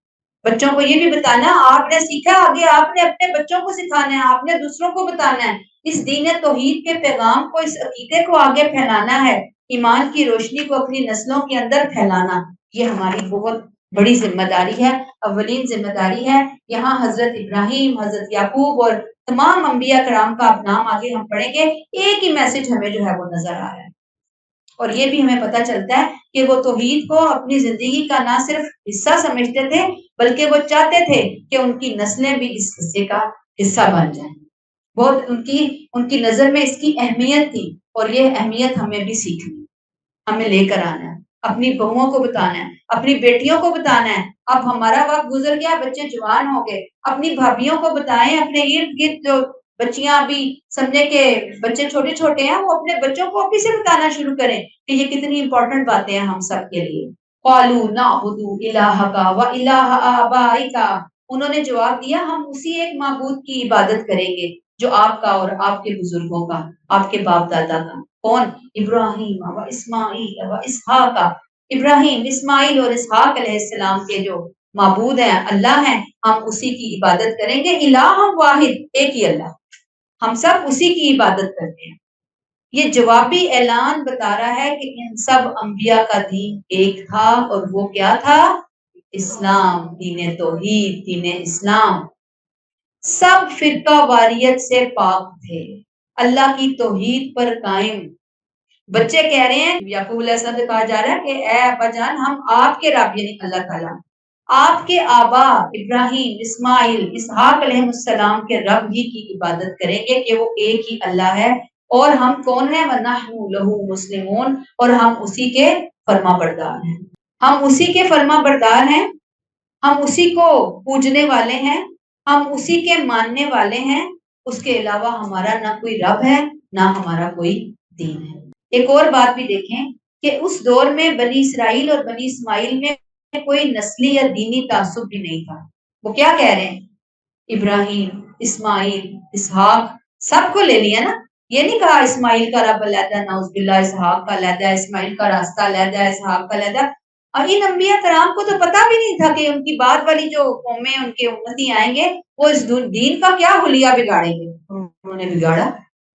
A: بچوں کو یہ بھی بتانا، آپ نے سیکھا، آگے آپ نے اپنے بچوں کو سکھانا ہے، آپ نے دوسروں کو بتانا ہے، اس دین توحید کے پیغام کو، اس عقیدے کو آگے پھیلانا ہے، ایمان کی روشنی کو اپنی نسلوں کے اندر پھیلانا۔ یہ ہماری بہت بڑی ذمہ داری ہے، اولین ذمہ داری ہے۔ یہاں حضرت ابراہیم، حضرت یعقوب اور تمام انبیاء کرام کا اب نام آگے ہم پڑھیں گے، ایک ہی میسج ہمیں جو ہے وہ نظر آ رہا ہے۔ اور یہ بھی ہمیں پتہ چلتا ہے کہ وہ توحید کو اپنی زندگی کا نہ صرف حصہ سمجھتے تھے بلکہ وہ چاہتے تھے کہ ان کی نسلیں بھی اس حصے کا حصہ بن جائیں۔ بہت ان کی نظر میں اس کی اہمیت تھی، اور یہ اہمیت ہمیں بھی سیکھنی، ہمیں لے کر آنا ہے، اپنی بہوؤں کو بتانا ہے، اپنی بیٹیوں کو بتانا ہے۔ اب ہمارا وقت گزر گیا، بچے جوان ہو گئے، اپنی بھابھیوں کو بتائیں، اپنے ارد گرد جو بچیاں ابھی سمجھے کہ بچے چھوٹے چھوٹے ہیں، وہ اپنے بچوں کو ابھی سے بتانا شروع کریں کہ یہ کتنی امپورٹنٹ باتیں ہیں ہم سب کے لیے۔ قالوا نعبد الہک و الہ آبائک، انہوں نے جواب دیا ہم اسی ایک معبود کی عبادت کریں گے جو آپ کا اور آپ کے بزرگوں کا، آپ کے باپ دادا کا۔ کون؟ ابراہیم و اسماعیل و اسحاق، ابراہیم، اسماعیل اور اسحاق علیہ السلام کے جو معبود ہیں، اللہ ہیں، ہم اسی کی عبادت کریں گے۔ الہ واحد، ایک ہی اللہ، ہم سب اسی کی عبادت کرتے ہیں۔ یہ جوابی اعلان بتا رہا ہے کہ ان سب انبیاء کا دین ایک تھا، اور وہ کیا تھا؟ اسلام، دین توحید، دین اسلام۔ سب فرقہ واریت سے پاک تھے، اللہ کی توحید پر قائم۔ بچے کہہ رہے ہیں، یعقوب علیہ السلام سے کہا جا رہا ہے کہ اے ابا جان، ہم آپ کے رب یعنی اللہ تعالیٰ، آپ کے آبا ابراہیم، اسماعیل، اسحاق علیہ السلام کے رب ہی کی عبادت کریں گے کہ وہ ایک ہی اللہ ہے، اور ہم کون ہیں؟ وَنَحْنُ لَهُ مُسْلِمُونَ، اور ہم اسی کے فرما بردار ہیں، ہم اسی کے فرما بردار ہیں، ہم اسی کو پوجنے والے ہیں، ہم اسی کے ماننے والے ہیں، اس کے علاوہ ہمارا نہ کوئی رب ہے نہ ہمارا کوئی دین ہے۔ ایک اور بات بھی دیکھیں کہ اس دور میں بنی اسرائیل اور بنی اسماعیل میں کوئی نسلی یا دینی تعصب بھی نہیں تھا۔ وہ کیا کہہ رہے ہیں؟ ابراہیم، اسماعیل، اسحاق، سب کو لے لیا نا، یہ نہیں کہا اسماعیل کا رب علیحدہ، نعوذ باللہ، اسحاق کا علیحدہ، اسماعیل کا راستہ علیحدہ، اسحاق کا علیحدہ۔ اور ان انبیاء کرام کو تو پتہ بھی نہیں تھا کہ ان کی بعد والی جو قومیں، ان کے امتی آئیں گے، وہ اس دین کا کیا حلیہ بگاڑیں گے۔ انہوں نے بگاڑا،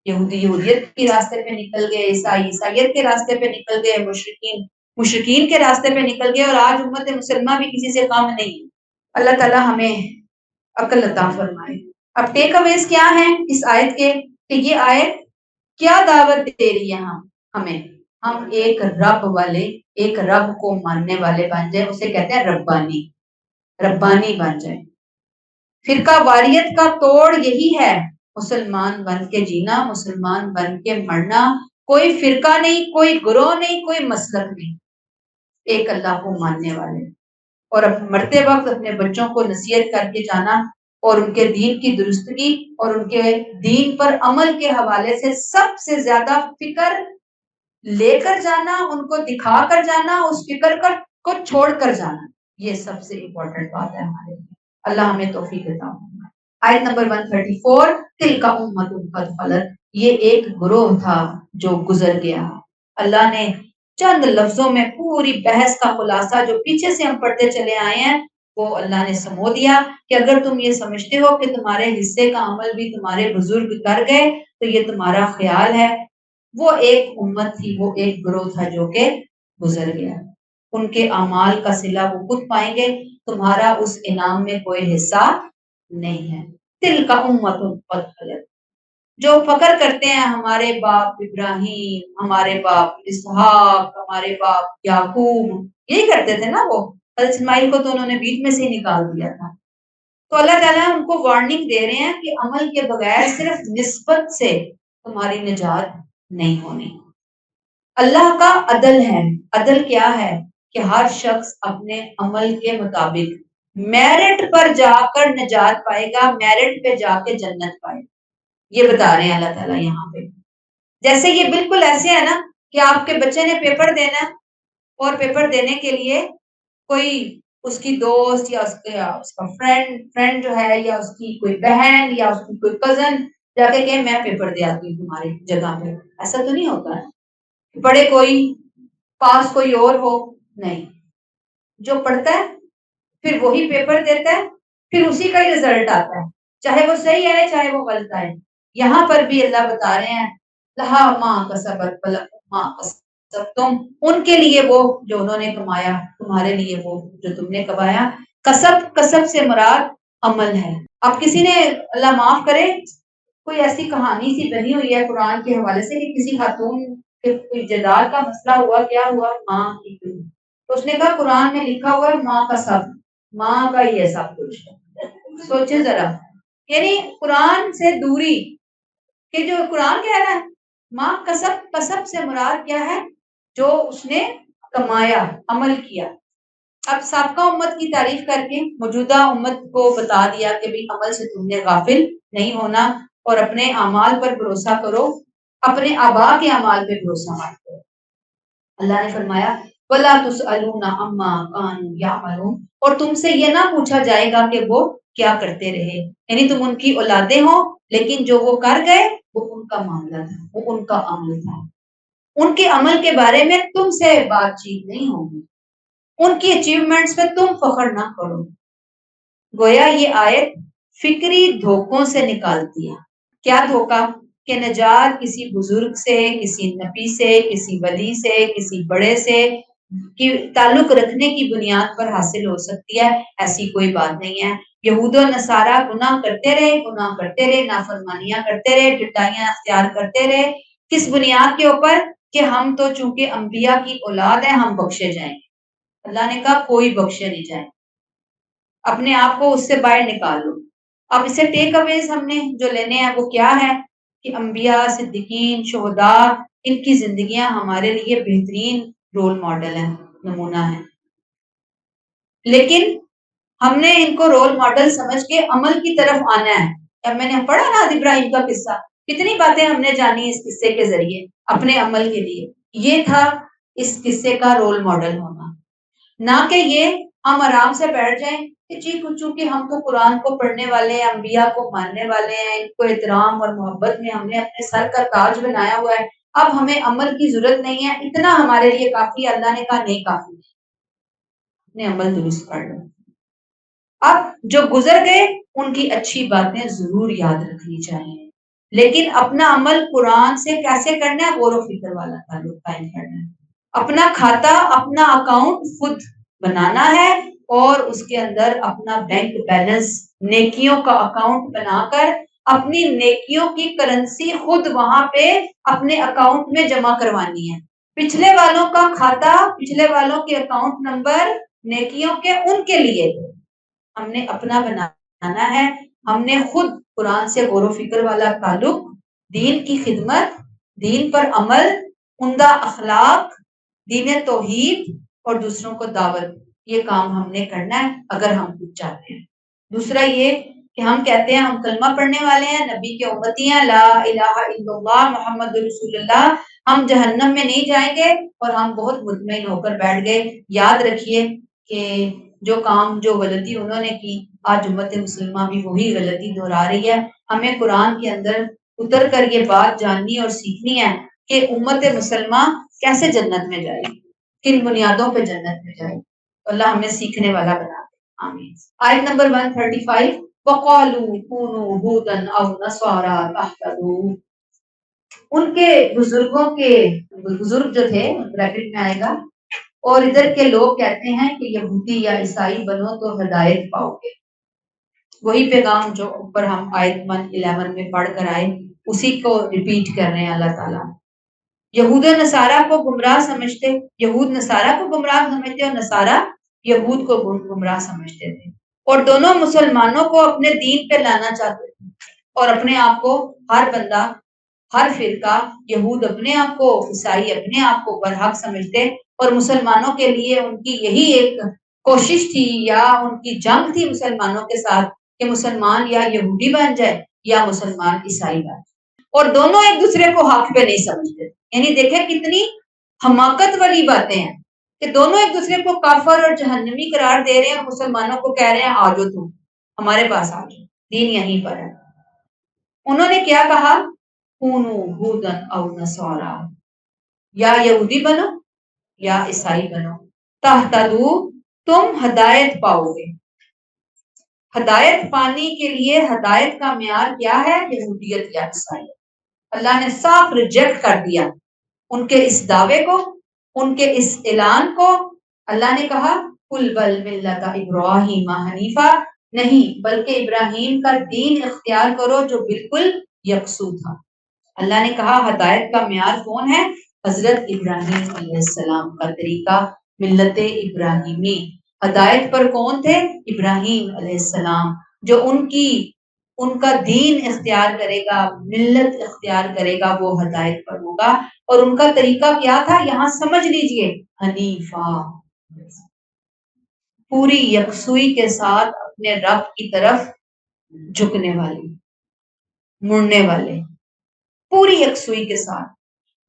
A: یہودی یہودیت کے راستے پہ نکل گئے، عیسائی عیسائیت کے راستے پہ نکل گئے، مشرکین مشرکین کے راستے پہ نکل گئے، اور آج امت مسلمہ بھی کسی سے کم نہیں۔ اللہ تعالی ہمیں عقل عطا فرمائے۔ اب ٹیک اویز کیا ہے اس آیت کے کہ یہ آیت کیا دعوت دے رہی ہے ہمیں ہم ایک رب والے ایک رب کو ماننے والے بن جائیں، اسے کہتے ہیں ربانی بن جائیں۔ فرقہ واریت کا توڑ یہی ہے، مسلمان بن کے جینا، مسلمان بن کے مرنا، کوئی فرقہ نہیں، کوئی گروہ نہیں، کوئی مسلک نہیں، ایک اللہ کو ماننے والے، اور مرتے وقت اپنے بچوں کو نصیحت کر کے جانا اور ان کے دین کی درستگی اور ان کے دین پر عمل کے حوالے سے سب سے زیادہ فکر لے کر جانا، ان کو دکھا کر جانا، اس فکر کو چھوڑ کر جانا، یہ سب سے امپورٹنٹ بات ہے ہمارے لیے۔ اللہ ہمیں توفیق عطا فرمائے۔ آیت نمبر 134، تلک امۃ قد خلت، یہ ایک گروہ تھا جو گزر گیا۔ اللہ نے چند لفظوں میں پوری بحث کا خلاصہ جو پیچھے سے ہم پڑھتے چلے آئے ہیں وہ اللہ نے سمو دیا کہ اگر تم یہ سمجھتے ہو کہ تمہارے حصے کا عمل بھی تمہارے بزرگ کر گئے تو یہ تمہارا خیال ہے۔ وہ ایک امت تھی، وہ ایک گروہ تھا جو کہ گزر گیا، ان کے اعمال کا صلہ وہ خود پائیں گے، تمہارا اس انعام میں کوئی حصہ نہیں ہے۔ تلک امۃ قد خلت، جو فخر کرتے ہیں ہمارے باپ ابراہیم، ہمارے باپ اسحاق، ہمارے باپ یعقوب، یہی کرتے تھے نا وہ، حضرت اسماعیل کو تو انہوں نے بیچ میں سے ہی نکال دیا تھا۔ تو اللہ تعالیٰ ان کو وارننگ دے رہے ہیں کہ عمل کے بغیر صرف نسبت سے تمہاری نجات نہیں ہونی۔ اللہ کا عدل ہے، عدل کیا ہے کہ ہر شخص اپنے عمل کے مطابق میرٹ پر جا کر نجات پائے گا، میرٹ پہ جا کے جنت پائے گا، یہ بتا رہے ہیں اللہ تعالیٰ یہاں پہ۔ جیسے یہ بالکل ایسے ہے نا کہ آپ کے بچے نے پیپر دینا ہے اور پیپر دینے کے لیے کوئی اس کی دوست یا اس کا فرینڈ جو ہے یا اس کی کوئی بہن یا اس کی کوئی کزن جا کے کہے میں پیپر دے آتی ہوں تمہاری جگہ پہ، ایسا تو نہیں ہوتا ہے، پڑھے کوئی پاس کوئی اور ہو، نہیں، جو پڑھتا ہے پھر وہی پیپر دیتا ہے، پھر اسی کا ہی رزلٹ آتا ہے، چاہے وہ صحیح آئے چاہے وہ غلط آئے۔ یہاں پر بھی اللہ بتا رہے ہیں لہا ما کسبت ولکم ما کسبتم، ان کے لیے وہ جو انہوں نے کمایا، تمہارے لیے وہ جو تم نے کمایا۔ کسب سے مراد عمل ہے۔ اب کسی نے اللہ معاف کرے کوئی ایسی کہانی سی بنی ہوئی ہے قرآن کے حوالے سے کہ کسی خاتون کے کوئی جائیداد کا مسئلہ ہوا، کیا ہوا، ماں کی کوئی، تو اس نے کہا قرآن میں لکھا ہوا ہے ماں کا سب، ماں کا ہی ہے سب کچھ۔ سوچے ذرا، یعنی قرآن سے دوری کہ جو قرآن کہہ رہا ہے ماں کسب سے مراد کیا ہے، جو اس نے کمایا، عمل کیا۔ اب سابقہ امت کی تعریف کر کے موجودہ امت کو بتا دیا کہ بھی عمل سے تم نے غافل نہیں ہونا اور اپنے اعمال پر بھروسہ کرو، اپنے آبا کے اعمال پہ بھروسہ مت کرو۔ اللہ نے فرمایا وَلَا تُسْأَلُونَ عَمَّا كَانُوا يَعْمَلُونَ، اور تم سے یہ نہ پوچھا جائے گا کہ وہ کیا کرتے رہے، یعنی تم ان کی اولادیں ہو لیکن جو وہ کر گئے وہ ان کا معاملہ تھا، وہ ان کا عمل تھا، ان کے عمل کے بارے میں تم سے بات چیت نہیں ہوگی، ان کی اچیومنٹس پہ تم فخر نہ کرو۔ گویا یہ آیت فکری دھوکوں سے نکالتی ہے۔ کیا دھوکا؟ کہ نجات کسی بزرگ سے، کسی نبی سے، کسی ولی سے، کسی بڑے سے کی تعلق رکھنے کی بنیاد پر حاصل ہو سکتی ہے، ایسی کوئی بات نہیں ہے۔ یہود و نصارہ گناہ کرتے رہے، نافرمانیاں کرتے رہے، ڈٹائیاں اختیار کرتے رہے، کس بنیاد کے اوپر؟ کہ ہم تو چونکہ انبیاء کی اولاد ہیں ہم بخشے جائیں گے۔ اللہ نے کہا کوئی بخشے نہیں جائے، اپنے آپ کو اس سے باہر نکال لو۔ اب اسے ٹیک اویز ہم نے جو لینے ہیں وہ کیا ہے کہ انبیاء، صدیقین، شہداء، ان کی زندگیاں ہمارے لیے بہترین رول ماڈل ہیں، نمونہ ہیں، لیکن ہم نے ان کو رول ماڈل سمجھ کے عمل کی طرف آنا ہے۔ اب میں نے پڑھا نا ابراہیم کا قصہ، کتنی باتیں ہم نے جانی اس قصے کے ذریعے اپنے عمل کے لیے، یہ تھا اس قصے کا رول ماڈل ہونا، نہ کہ یہ ہم آرام سے بیٹھ جائیں کہ جی چونکہ ہم تو قرآن کو پڑھنے والے ہیں، انبیاء کو ماننے والے ہیں، ان کو احترام اور محبت میں ہم نے اپنے سر کا تاج بنایا ہوا ہے، اب ہمیں عمل کی ضرورت نہیں ہے، اتنا ہمارے لیے کافی ہے۔ اللہ نے کہا نہیں کافی، اپنے عمل درست کر لو۔ اب جو گزر گئے ان کی اچھی باتیں ضرور یاد رکھنی چاہیے، لیکن اپنا عمل قرآن سے کیسے کرنا ہے، غور و فکر والا تعلق قائم کرنا ہے۔ اپنا کھاتا، اپنا اکاؤنٹ خود بنانا ہے اور اس کے اندر اپنا بینک بیلنس نیکیوں کا اکاؤنٹ بنا کر اپنی نیکیوں کی کرنسی خود وہاں پہ اپنے اکاؤنٹ میں جمع کروانی ہے. پچھلے والوں کا کھاتا، پچھلے والوں کے اکاؤنٹ نمبر نیکیوں کے ان کے لیے ہم نے اپنا بنانا ہے. ہم نے خود قرآن سے غور و فکر والا تعلق، دین کی خدمت، دین پر عمل، عمدہ اخلاق، دین توحید اور دوسروں کو دعوت، یہ کام ہم نے کرنا ہے اگر ہم کچھ چاہتے ہیں. دوسرا یہ کہ ہم کہتے ہیں ہم کلمہ پڑھنے والے ہیں، نبی کے امتی ہیں، لا الہ الا اللہ محمد رسول اللہ، ہم جہنم میں نہیں جائیں گے اور ہم بہت مطمئن ہو کر بیٹھ گئے. یاد رکھیے کہ جو کام، جو غلطی انہوں نے کی، آج امت مسلمہ بھی وہی غلطی دہرا رہی ہے. ہمیں قرآن کے اندر اتر کر یہ بات جاننی اور سیکھنی ہے کہ امت مسلمہ کیسے جنت میں جائے، کن بنیادوں پہ جنت میں جائے. اللہ ہمیں سیکھنے والا بنا دے. آمین. آیت نمبر 135 وَقَالُوا كُونُوا هُودًا أَوْ نَصَارَىٰ تَهْتَدُوا. ان کے بزرگوں کے بزرگ جو تھے بریکٹ میں آئے گا، اور ادھر کے لوگ کہتے ہیں کہ یہودی یا عیسائی بنو تو ہدایت پاؤ گے. وہی پیغام جو اوپر ہم آیت 111 میں پڑھ کر آئے اسی کو ریپیٹ کر رہے ہیں اللہ تعالیٰ. یہود و نصارہ کو گمراہ سمجھتے، یہود نصارہ کو گمراہ سمجھتے اور نصارہ یہود کو گمراہ سمجھتے تھے، اور دونوں مسلمانوں کو اپنے دین پہ لانا چاہتے تھے، اور اپنے آپ کو ہر بندہ، ہر فرقہ، یہود اپنے آپ کو، عیسائی اپنے آپ کو برحق سمجھتے، اور مسلمانوں کے لیے ان کی یہی ایک کوشش تھی یا ان کی جنگ تھی مسلمانوں کے ساتھ کہ مسلمان یا یہودی بن جائے یا مسلمان عیسائی بن جائے، اور دونوں ایک دوسرے کو حق پہ نہیں سمجھتے. یعنی دیکھیں کتنی حماقت والی باتیں ہیں کہ دونوں ایک دوسرے کو کافر اور جہنمی قرار دے رہے ہیں، اور مسلمانوں کو کہہ رہے ہیں آ جاؤ تم ہمارے پاس آ جاؤ، دین یہیں پر ہے. انہوں نے کیا کہا؟ کونوا ہودن او نصارا، یا یہودی بنو یا عیسائی بنو، تہتدو، تم ہدایت پاؤ گے. ہدایت پانے کے لیے ہدایت کا معیار کیا ہے؟ یہودیت یا عیسائیت. اللہ نے صاف ریجیکٹ کر دیا ان کے اس دعوے کو، ان کے اس اعلان کو. اللہ نے کہا قل بل ملت ابراہیم حنیفا، نہیں بلکہ ابراہیم کا دین اختیار کرو جو بالکل یکسو تھا. اللہ نے کہا ہدایت کا معیار کون ہے؟ حضرت ابراہیم علیہ السلام کا طریقہ، ملت ابراہیمی. ہدایت پر کون تھے؟ ابراہیم علیہ السلام. جو ان کا دین اختیار کرے گا، ملت اختیار کرے گا، وہ ہدایت پر ہوگا. اور ان کا طریقہ کیا تھا؟ یہاں سمجھ لیجئے، حنیفہ، پوری یکسوئی کے ساتھ اپنے رب کی طرف جھکنے والے، مڑنے والے، پوری یکسوئی کے ساتھ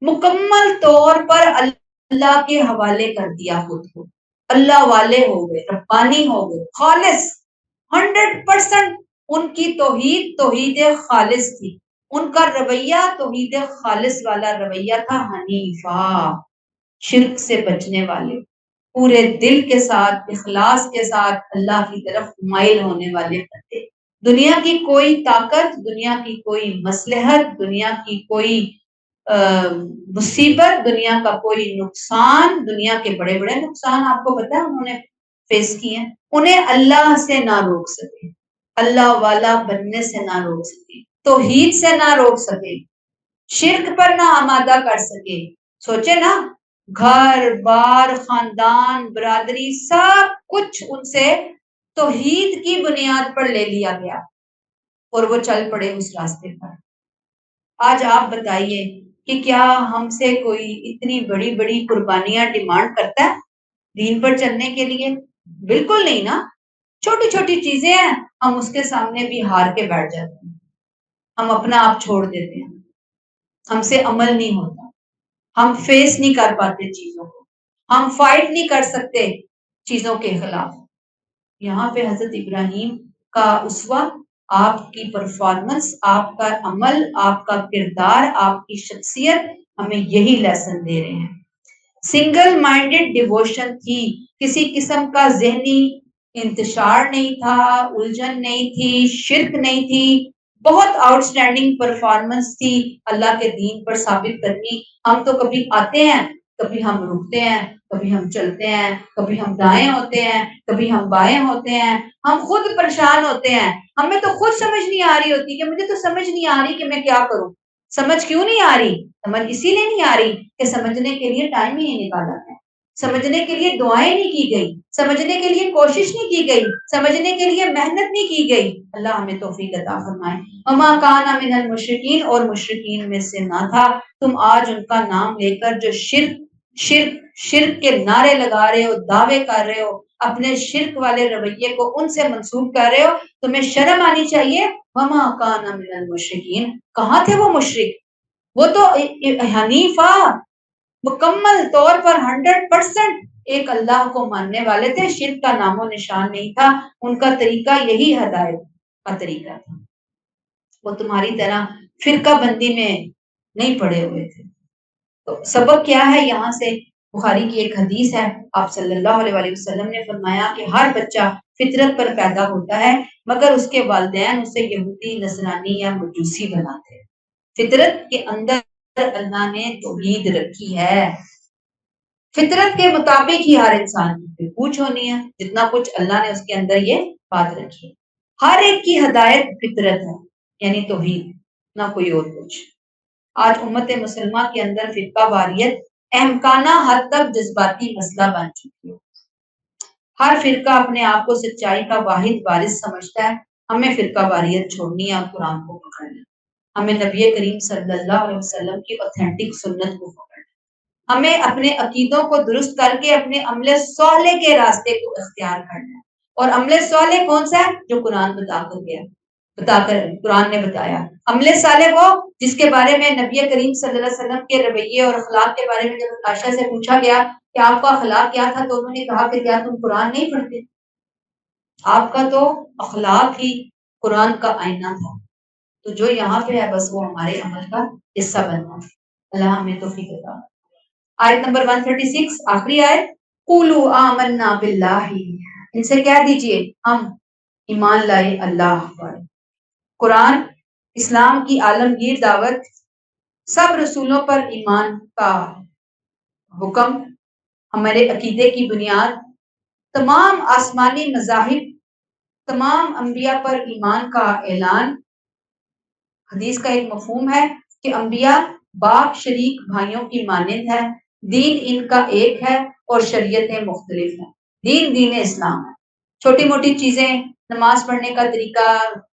A: مکمل طور پر اللہ کے حوالے کر دیا خود کو. اللہ والے ہو گئے، ربانی ہو گئے، خالص 100%. ان کی توحید توحید خالص تھی، ان کا رویہ توحید خالص والا رویہ تھا. حنیفہ، شرک سے بچنے والے، پورے دل کے ساتھ، اخلاص کے ساتھ اللہ کی طرف مائل ہونے والے بندے. دنیا کی کوئی طاقت، دنیا کی کوئی مصلحت، دنیا کی کوئی مصیبت، دنیا کا کوئی نقصان، دنیا کے بڑے بڑے نقصان آپ کو پتا ہے انہوں نے فیس کیے ہیں، انہیں اللہ سے نہ روک سکے، اللہ والا بننے سے نہ روک سکے، توحید سے نہ روک سکے، شرک پر نہ آمادہ کر سکے. سوچے نا، گھر بار، خاندان، برادری، سب کچھ ان سے توحید کی بنیاد پر لے لیا گیا اور وہ چل پڑے اس راستے پر. آج آپ بتائیے کہ کیا ہم سے کوئی اتنی بڑی بڑی قربانیاں ڈیمانڈ کرتا ہے دین پر چلنے کے لیے؟ بالکل نہیں نا. چھوٹی چھوٹی چیزیں ہیں، ہم اس کے سامنے بھی ہار کے بیٹھ جاتے ہیں، ہم اپنا آپ چھوڑ دیتے ہیں، ہم سے عمل نہیں ہوتا، ہم فیس نہیں کر پاتے چیزوں کو، ہم فائٹ نہیں کر سکتے چیزوں کے خلاف. یہاں پہ حضرت ابراہیم کا اسوہ، آپ کی پرفارمنس، آپ کا عمل، آپ کا کردار، آپ کی شخصیت ہمیں یہی لیسن دے رہے ہیں. سنگل مائنڈڈ ڈیووشن تھی، کسی قسم کا ذہنی انتشار نہیں تھا، الجھن نہیں تھی، شرک نہیں تھی، بہت آؤٹ سٹینڈنگ پرفارمنس تھی اللہ کے دین پر ثابت کرنی. ہم تو کبھی آتے ہیں کبھی ہم رکتے ہیں، کبھی ہم چلتے ہیں، کبھی ہم دائیں ہوتے ہیں، کبھی ہم بائیں ہوتے ہیں، ہم خود پریشان ہوتے ہیں، ہمیں تو خود سمجھ نہیں آ رہی ہوتی کہ مجھے تو سمجھ نہیں آ رہی کہ میں کیا کروں۔ سمجھ کیوں نہیں آ رہی؟ سمجھ اسی لیے نہیں آ رہی کہ سمجھنے کے لیے ٹائم ہی نہیں نکالا ہے، سمجھنے کے لیے دعائیں نہیں کی گئی، سمجھنے کے لیے کوشش نہیں کی گئی، سمجھنے کے لیے محنت نہیں کی گئی۔ اللہ ہمیں توفیق عطا فرمائے۔ وما کان من المشرکین، اور مشرکین میں سے نہ تھا۔ تم آج ان کا نام لے کر جو شرک شرک شرک کے نعرے لگا رہے ہو، دعوے کر رہے ہو، اپنے شرک والے رویے کو ان سے منسوب کر رہے ہو، تمہیں شرم آنی چاہیے۔ وما کان من المشرکین، کہاں تھے وہ مشرک؟ وہ تو حنیفہ، مکمل طور پر 100% ایک اللہ کو ماننے والے تھے، شرک کا نام و نشان نہیں تھا، ان کا طریقہ یہی ہدایت کا طریقہ تھا۔ وہ تمہاری طرح فرقہ بندی میں نہیں پڑے ہوئے تھے۔ تو سبق کیا ہے یہاں سے؟ بخاری کی ایک حدیث ہے، آپ صلی اللہ علیہ وآلہ وسلم نے فرمایا کہ ہر بچہ فطرت پر پیدا ہوتا ہے مگر اس کے والدین اسے یہودی، نصرانی یا مجوسی بناتے ہیں۔ فطرت کے اندر اللہ نے توحید رکھی ہے، فطرت کے مطابق ہی ہر انسان کی پوچھ ہونی ہے، جتنا کچھ اللہ نے اس کے اندر یہ بات رکھی ہے۔ ہر ایک کی ہدایت فطرت ہے، یعنی توحید، نہ کوئی اور کچھ۔ آج امت مسلمہ کے اندر فرقہ واریت احمقانہ حد تک جذباتی مسئلہ بن چکی ہے۔ ہر فرقہ اپنے آپ کو سچائی کا واحد وارث سمجھتا ہے۔ ہمیں فرقہ واریت چھوڑنی ہے اور قرآن کو پکڑنا ہے۔ ہمیں نبی کریم صلی اللہ علیہ وسلم کی اوتھینٹک سنت کو پکڑنا ہے۔ ہمیں اپنے عقیدوں کو درست کر کے اپنے عمل صالح کے راستے کو اختیار کرنا ہے۔ اور عمل صالح کون سا ہے؟ جو قرآن بتا کر قرآن نے بتایا۔ عمل صالح وہ جس کے بارے میں نبی کریم صلی اللہ علیہ وسلم کے رویے اور اخلاق کے بارے میں جب عائشہ سے پوچھا گیا کہ آپ کا اخلاق کیا تھا، تو انہوں نے کہا کہ کیا تم قرآن نہیں پڑھتے؟ آپ کا تو اخلاق ہی قرآن کا آئینہ تھا۔ تو جو یہاں پہ ہے بس وہ ہمارے عمل کا حصہ بننا ہے۔ اللہ ہمیں توفیق عطا۔ آیت نمبر 136، آخری آیت، قولوا آمنا باللہ، ان سے کہہ دیجئے ہم ایمان لائے اللہ پر۔ قرآن، اسلام کی عالمگیر دعوت، سب رسولوں پر ایمان کا حکم، ہمارے عقیدے کی بنیاد، تمام آسمانی مذاہب، تمام انبیاء پر ایمان کا اعلان۔ حدیث کا ایک مفہوم ہے کہ انبیاء باپ شریک بھائیوں کی مانند ہے، دین ان کا ایک ہے اور شریعتیں مختلف ہیں۔ دین اسلام ہے۔ چھوٹی موٹی چیزیں، نماز پڑھنے کا طریقہ،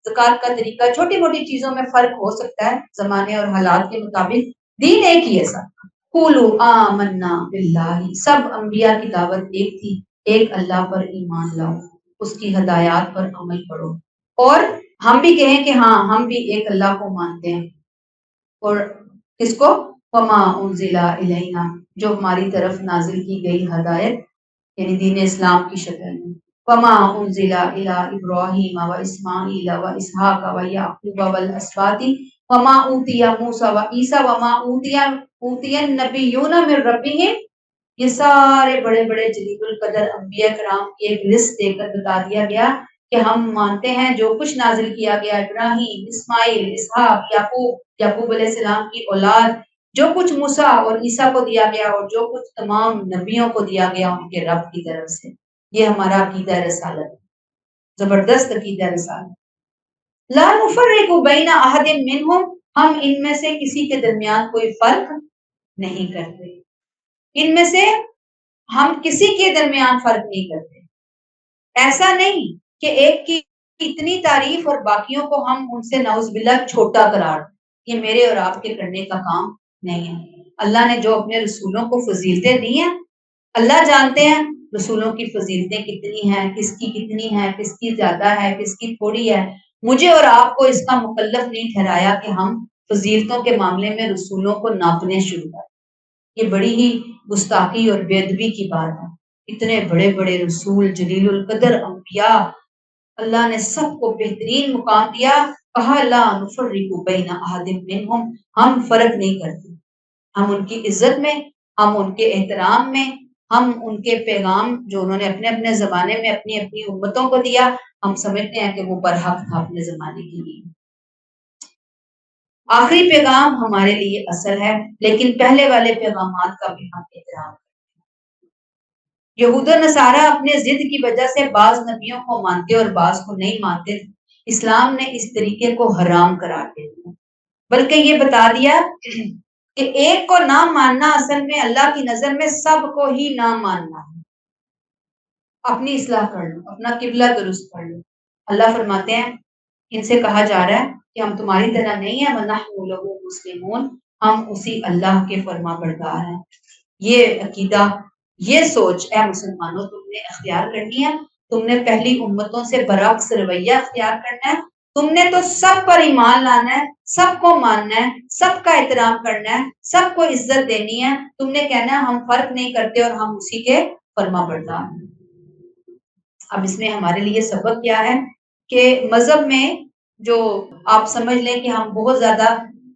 A: زکوٰۃ کا طریقہ، چھوٹی موٹی چیزوں میں فرق ہو سکتا ہے زمانے اور حالات کے مطابق، دین ایک ہی ہے سب۔ قولوا آمنا باللہ، سب انبیاء کی دعوت ایک تھی، ایک اللہ پر ایمان لاؤ، اس کی ہدایات پر عمل کرو۔ اور ہم بھی کہیں کہ ہاں ہم بھی ایک اللہ کو مانتے ہیں، اور کس کو؟ وما انزل الینا، جو ہماری طرف نازل کی گئی ہدایت یعنی دین اسلام کی شکل میں۔ وما انزل الی ابراہیم و اسماعیل و اسحاق و یعقوب والاسباط وما اوتی موسی و عیسی وما اوتی النبیون من ربہم، یہ سارے بڑے بڑے جلیل القدر انبیاء کرام کی ایک لسٹ دے کر بتا دیا گیا کہ ہم مانتے ہیں جو کچھ نازل کیا گیا ابراہیم، اسماعیل، اسحاق، یعقوب علیہ السلام کی اولاد، جو کچھ موسیٰ اور عیسیٰ کو دیا گیا اور جو کچھ تمام نبیوں کو دیا گیا ان کے رب کی طرف سے، یہ ہمارا عقیدہ رسالت، زبردست عقیدہ رسالت۔ لا نفرق بین احد منہم، ہم ان میں سے کسی کے درمیان کوئی فرق نہیں کرتے، ان میں سے ہم کسی کے درمیان فرق نہیں کرتے۔ ایسا نہیں کہ ایک کی اتنی تعریف اور باقیوں کو ہم ان سے نعوذ باللہ چھوٹا قرار دیں، یہ میرے اور آپ کے کرنے کا کام نہیں ہے۔ اللہ نے جو اپنے رسولوں کو فضیلتیں دی ہیں، اللہ جانتے ہیں رسولوں کی فضیلتیں کتنی ہیں، کس کی کتنی ہیں، کس کی زیادہ ہے، کس کی تھوڑی ہے۔ مجھے اور آپ کو اس کا مکلف نہیں ٹھہرایا کہ ہم فضیلتوں کے معاملے میں رسولوں کو ناپنے شروع کریں۔ یہ بڑی ہی گستاخی اور بے ادبی کی بات ہے۔ اتنے بڑے بڑے رسول، جلیل القدر انبیاء، اللہ نے سب کو بہترین مقام دیا، کہا لا نفرق بین احد منہم، ہم فرق نہیں کرتے، ہم ان کی عزت میں، ہم ان کے احترام میں، ہم ان کے پیغام جو انہوں نے اپنے اپنے زمانے میں اپنی اپنی امتوں کو دیا، ہم سمجھتے ہیں کہ وہ برحق تھا اپنے زمانے کے لیے۔ آخری پیغام ہمارے لیے اصل ہے، لیکن پہلے والے پیغامات کا بھی ہم احترام کریں۔ یہود و نصارہ اپنے ضد کی وجہ سے بعض نبیوں کو مانتے اور بعض کو نہیں مانتے، اسلام نے اس طریقے کو حرام قرار دے دیا، بلکہ یہ بتا دیا کہ ایک کو نہ ماننا اصل میں اللہ کی نظر میں سب کو ہی نہ ماننا ہے۔ اپنی اصلاح کر لو، اپنا قبلہ درست کر لو۔ اللہ فرماتے ہیں ان سے کہا جا رہا ہے کہ ہم تمہاری طرح نہیں ہیں، وَنَحْنُ لَهُ مُسْلِمُونَ، ہم اسی اللہ کے فرما بردار ہیں۔ یہ عقیدہ، یہ سوچ اے مسلمانوں تم نے اختیار کرنی ہے۔ تم نے پہلی امتوں سے برعکس رویہ اختیار کرنا ہے۔ تم نے تو سب پر ایمان لانا ہے، سب کو ماننا ہے، سب کا احترام کرنا ہے، سب کو عزت دینی ہے۔ تم نے کہنا ہے ہم فرق نہیں کرتے اور ہم اسی کے فرما بردار ہیں۔ اب اس میں ہمارے لیے سبق کیا ہے کہ مذہب میں جو آپ سمجھ لیں کہ ہم بہت زیادہ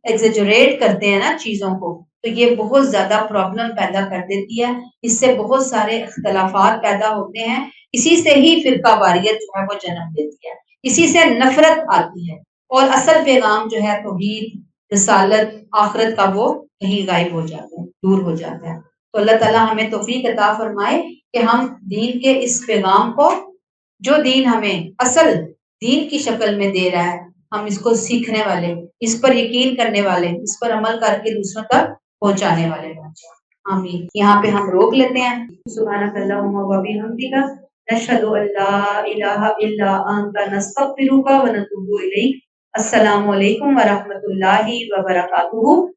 A: ایگزیجریٹ کرتے ہیں نا چیزوں کو، تو یہ بہت زیادہ پرابلم پیدا کر دیتی ہے۔ اس سے بہت سارے اختلافات پیدا ہوتے ہیں، اسی سے ہی فرقہ واریت جو ہے وہ جنم لیتی ہے، اسی سے نفرت آتی ہے، اور اصل پیغام جو ہے توحید، رسالت، آخرت کا وہ کہیں غائب ہو جاتا ہے، دور ہو جاتا ہے۔ تو اللہ تعالیٰ ہمیں توفیق عطا فرمائے کہ ہم دین کے اس پیغام کو، جو دین ہمیں اصل دین کی شکل میں دے رہا ہے، ہم اس کو سیکھنے والے، اس پر یقین کرنے والے، اس پر عمل کر کے دوسروں تک پہنچانے والے بن جائیں۔ آمین۔ یہاں پہ ہم روک لیتے ہیں۔ سبحانک اللہم و بحمدک، نشہد ان لا الہ الا انت، نستغفرک و نتوب الیک۔ السلام علیکم ورحمۃ اللہ وبرکاتہ۔